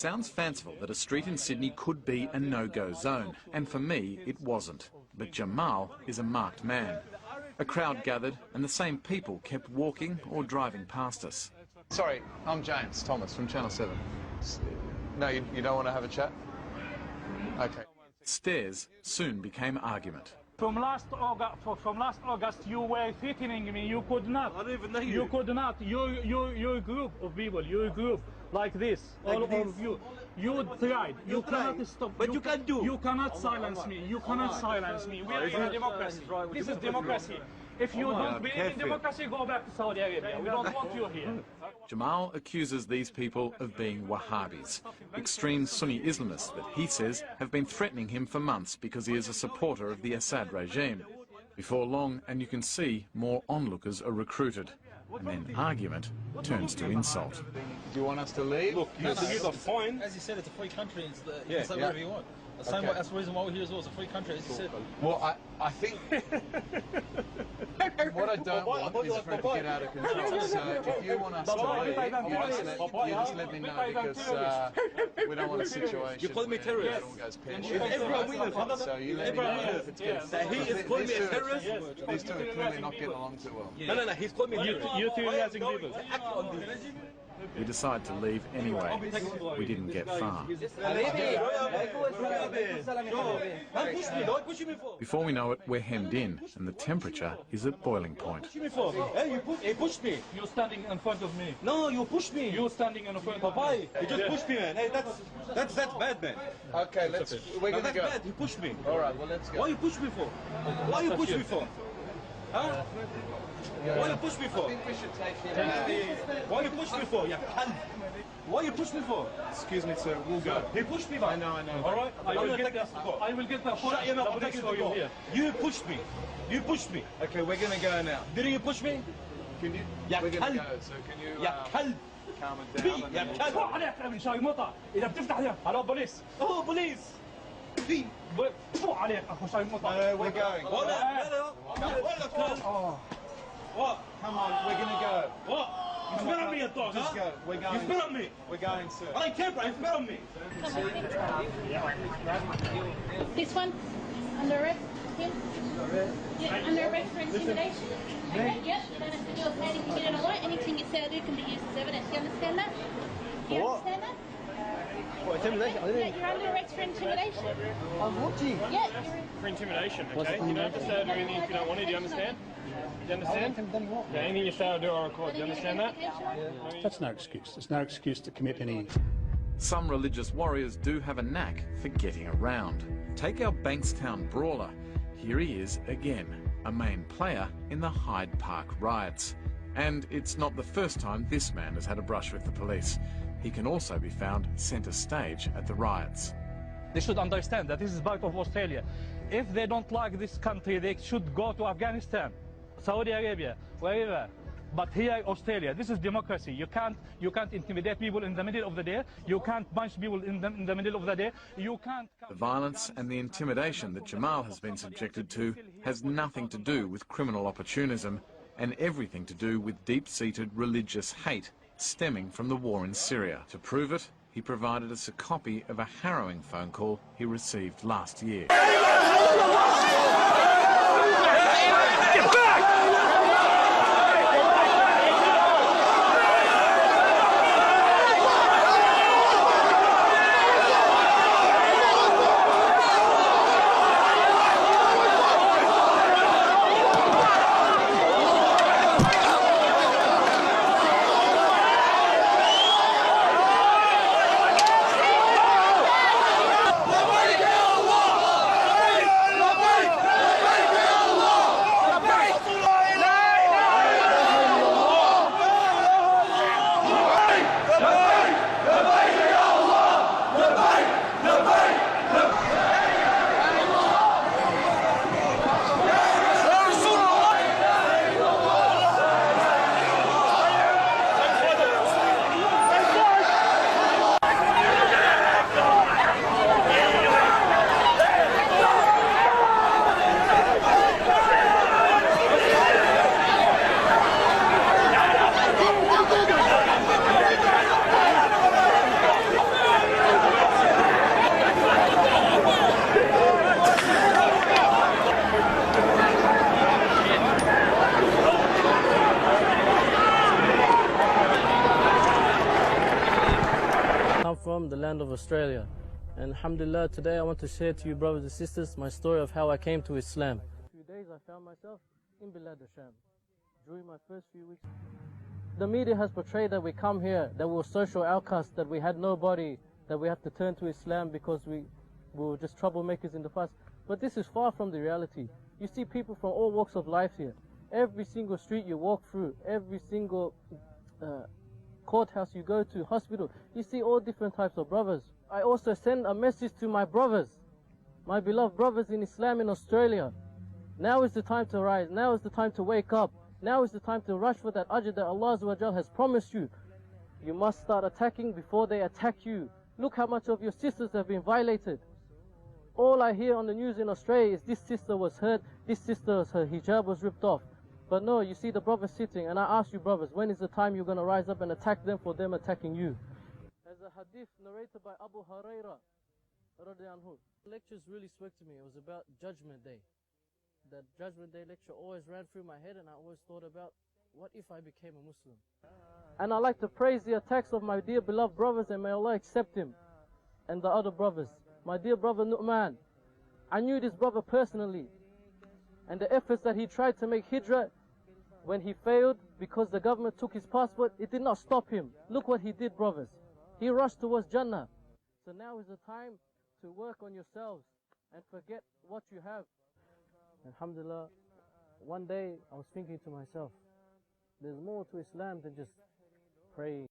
Sounds fanciful that a street in Sydney could be a no-go zone, and for me it wasn't. But Jamal is a marked man. A crowd gathered and the same people kept walking or driving past us. Sorry, I'm James Thomas from Channel 7. No, you don't want to have a chat? Okay. Stares soon became argument. From last August, you were threatening me. You could not. I don't even know you. You could not. You're a group of people. You're a group like this. Like all of you. You tried. You cannot stop. But you can do. You cannot silence me. You cannot silence me. We are in a democracy. This is democracy. If you don't believe in democracy, go back to Saudi Arabia. We don't want you here. Jamal accuses these people of being Wahhabis, extreme Sunni Islamists that he says have been threatening him for months because he is a supporter of the Assad regime. Before long, and you can see, more onlookers are recruited. And then argument turns to insult. Do you want us to leave? Look, you are fine. As you said, it's a free country. You can say whatever you want. That's the reason why we're here as well. It's a free country, as you said. Well, I think what I don't want is for it to get out of control. So if you want us to leave, you just let me know, because we don't want a situation where it all goes pear-shaped. So you let me know if it's going to... He is calling me a terrorist? These two are clearly not getting along too well. No, he's calling me a terrorist. You two are people. We decide to leave anyway. We didn't get far. Before we know it, we're hemmed in, and the temperature is at boiling point. Hey, he pushed me. You're standing in front of me. No, you pushed me. You're standing in front of me. Why? He just pushed me, man. Hey, that's bad, man. Okay, we're going to go. Bad. He pushed me. All right, well, let's go. Why you push me for? Why you push me for? Huh? Why you push me for? I think we should take him out. Why you push me for? Yeah, why you push me for? Excuse me, sir. We'll go. He pushed me, man. I know. All right? I will get the phone. Shut your mouth. You pushed me. You pushed me. Okay, we're going to go now. Didn't you push me? Can you? Yeah, we're going to go. So can you calm it down? Yeah, اسمع عليك من شاي مطع اذا بتفتح لي هلو بوليس بوليس اسمع عليك اخو شاي مطع We're going. What? Come on, we're going to go. What? You spit on me, you dog, Just go. We're going. You spit on me. We're going, sir. I don't care, bro. You spit on me. This one, under arrest, him? Yeah, under arrest for intimidation. Okay, yep, you don't have to do a padding to get in a warrant. Anything you say or do can be used as evidence. You understand that? Do you understand that? What, intimidation? Yeah, you're under arrest for intimidation. I'm watching. Yeah, you're... for intimidation, okay? You don't have to say or do anything if you don't want to, do you understand? Do you understand? Yeah, anything you say or do or record, do you understand that? That's no excuse. There's no excuse to commit any... Some religious warriors do have a knack for getting around. Take our Bankstown brawler. Here he is again, a main player in the Hyde Park riots. And it's not the first time this man has had a brush with the police. He can also be found centre stage at the riots. They should understand that this is part of Australia. If they don't like this country, they should go to Afghanistan, Saudi Arabia, wherever. But here, Australia, this is democracy. You can't intimidate people in the middle of the day. You can't punch people in the middle of the day. You can't... The violence and the intimidation that Jamal has been subjected to has nothing to do with criminal opportunism and everything to do with deep-seated religious hate stemming from the war in Syria. To prove it, he provided us a copy of a harrowing phone call he received last year. from the land of Australia. And alhamdulillah, today I want to share to you, brothers and sisters, my story of how I came to Islam. A few days I found myself in Bilad al-Sham. During my first few weeks, the media has portrayed that we come here, that we were social outcasts, that we had nobody, that we have to turn to Islam because we were just troublemakers in the past. But this is far from the reality. You see people from all walks of life here. Every single street you walk through, every single courthouse you go to, hospital, you see all different types of brothers. I also send a message to my brothers, my beloved brothers in Islam in Australia. Now is the time to rise. Now is the time to wake up. Now is the time to rush for that ajr that Allah Azza wa Jal has promised you. You must start attacking before they attack you. Look how much of your sisters have been violated. All I hear on the news in Australia is this sister was hurt, this sister, her hijab was ripped off. But no, you see the brothers sitting, and I ask you brothers, when is the time you're going to rise up and attack them for them attacking you? There's a hadith narrated by Abu Huraira. The lectures really spoke to me. It was about Judgment Day. That Judgment Day lecture always ran through my head, and I always thought about, what if I became a Muslim? And I like to praise the attacks of my dear beloved brothers, and may Allah accept him and the other brothers. My dear brother Nu'man, I knew this brother personally, and the efforts that he tried to make hijrah, when he failed because the government took his passport, it did not stop him. Look what he did, brothers. He rushed towards Jannah. So now is the time to work on yourselves and forget what you have. Alhamdulillah, one day I was thinking to myself, there's more to Islam than just praying.